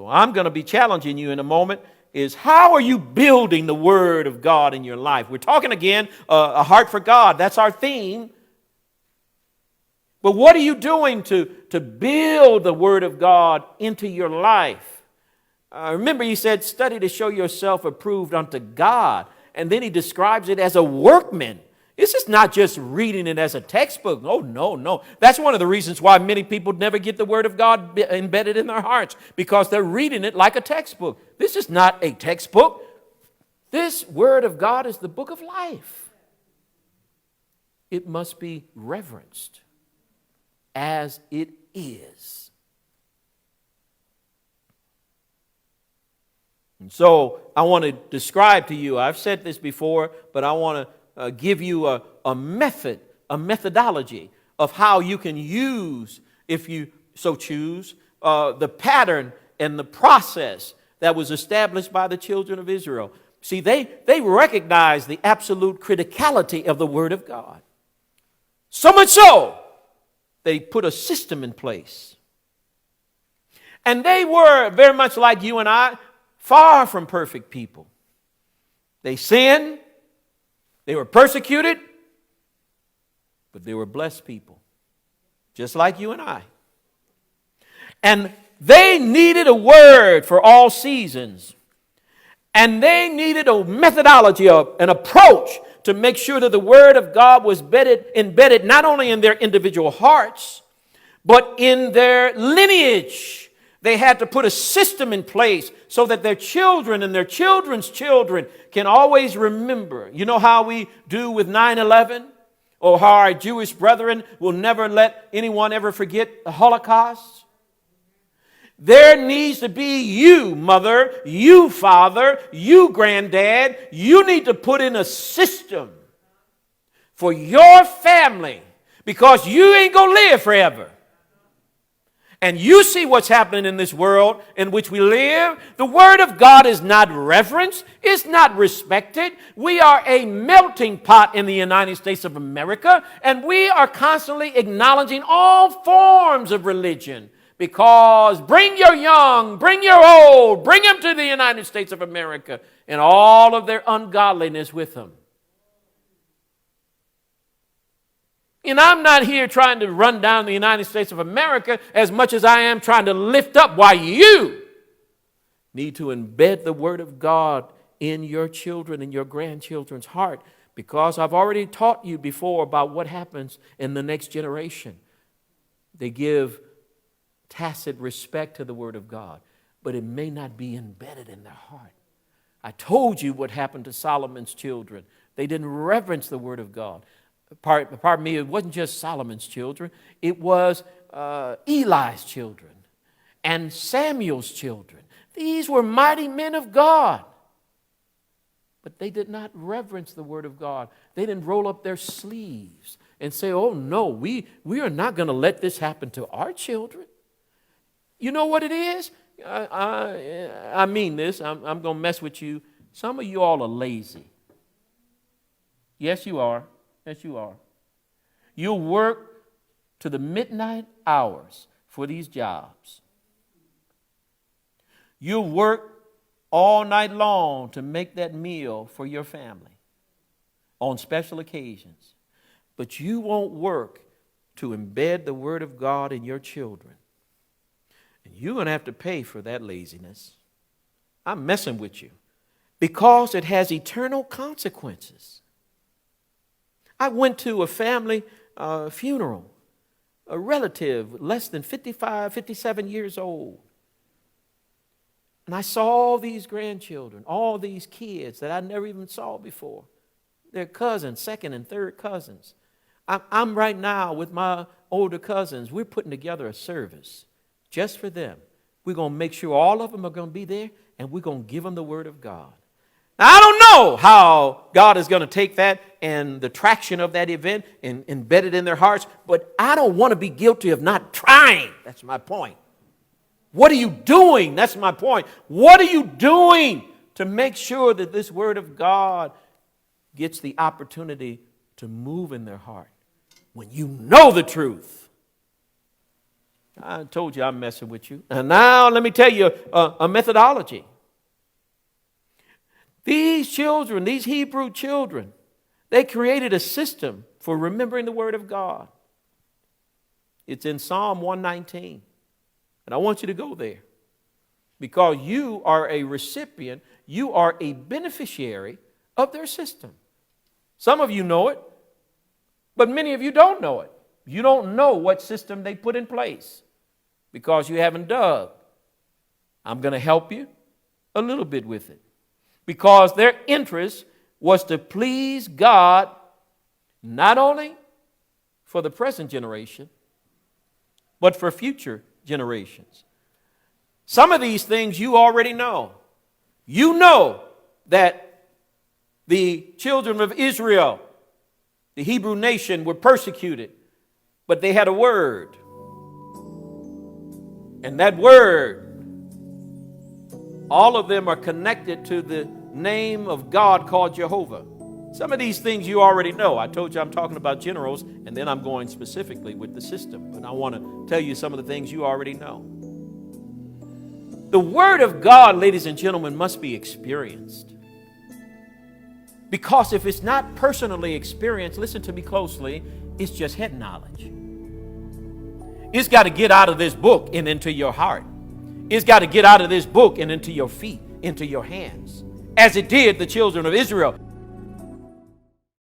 So I'm going to be challenging you in a moment is how are you building the Word of God in your life? We're talking again, a heart for God. That's our theme. But what are you doing to build the Word of God into your life? Remember, he said, study to show yourself approved unto God. And then he describes it as a workman. This is not just reading it as a textbook. Oh, no. That's one of the reasons why many people never get the Word of God embedded in their hearts, because they're reading it like a textbook. This is not a textbook. This Word of God is the book of life. It must be reverenced as it is. And so I want to describe to you, I've said this before, but I want to give you a methodology of how you can use, if you so choose, the pattern and the process that was established by the children of Israel. See, they recognized the absolute criticality of the Word of God. So much so, they put a system in place. And they were very much like you and I, far from perfect people. They sinned. They were persecuted, but they were blessed people, just like you and I. And they needed a word for all seasons. And they needed a methodology, an approach to make sure that the Word of God was embedded not only in their individual hearts, but in their lineage. They had to put a system in place so that their children and their children's children can always remember. You know how we do with 9/11? Or how our Jewish brethren will never let anyone ever forget the Holocaust? There needs to be you, mother, you, father, you, granddad. You need to put in a system for your family, because you ain't going to live forever. And you see what's happening in this world in which we live. The Word of God is not reverenced. It's not respected. We are a melting pot in the United States of America, and we are constantly acknowledging all forms of religion, because bring your young, bring your old, bring them to the United States of America and all of their ungodliness with them. And I'm not here trying to run down the United States of America as much as I am trying to lift up why you need to embed the Word of God in your children and your grandchildren's heart, because I've already taught you before about what happens in the next generation. They give tacit respect to the Word of God, but it may not be embedded in their heart. I told you what happened to Solomon's children. They didn't reverence the Word of God. Pardon me, it wasn't just Solomon's children. It was Eli's children and Samuel's children. These were mighty men of God. But they did not reverence the Word of God. They didn't roll up their sleeves and say, oh no, we are not going to let this happen to our children. You know what it is? I mean this. I'm going to mess with you. Some of you all are lazy. Yes, you are. Yes, you are. You'll work to the midnight hours for these jobs. You'll work all night long to make that meal for your family on special occasions. But you won't work to embed the Word of God in your children. And you're going to have to pay for that laziness. I'm messing with you, because it has eternal consequences. I went to a family funeral, a relative less than 55, 57 years old. And I saw all these grandchildren, all these kids that I never even saw before. They're cousins, second and third cousins. I'm right now with my older cousins. We're putting together a service just for them. We're going to make sure all of them are going to be there, and we're going to give them the Word of God. Now, I don't know how God is going to take that and the traction of that event and embed it in their hearts, but I don't want to be guilty of not trying. That's my point. What are you doing? That's my point. What are you doing to make sure that this Word of God gets the opportunity to move in their heart when you know the truth? I told you I'm messing with you. And now let me tell you a methodology. These children, these Hebrew children, they created a system for remembering the Word of God. It's in Psalm 119. And I want you to go there because you are a recipient, you are a beneficiary of their system. Some of you know it, but many of you don't know it. You don't know what system they put in place because you haven't dug. I'm going to help you a little bit with it because their interest was to please God not only for the present generation, but for future generations. Some of these things you already know. You know that the children of Israel, the Hebrew nation, were persecuted, but they had a word. And that word, all of them are connected to the name of God called Jehovah. Some of these things you already know. I told you I'm talking about generals, and then I'm going specifically with the system. But I want to tell you some of the things you already know. The Word of God, ladies and gentlemen, must be experienced. Because if it's not personally experienced, listen to me closely, it's just head knowledge. It's got to get out of this book and into your heart. It's got to get out of this book and into your feet, into your hands, as it did the children of Israel.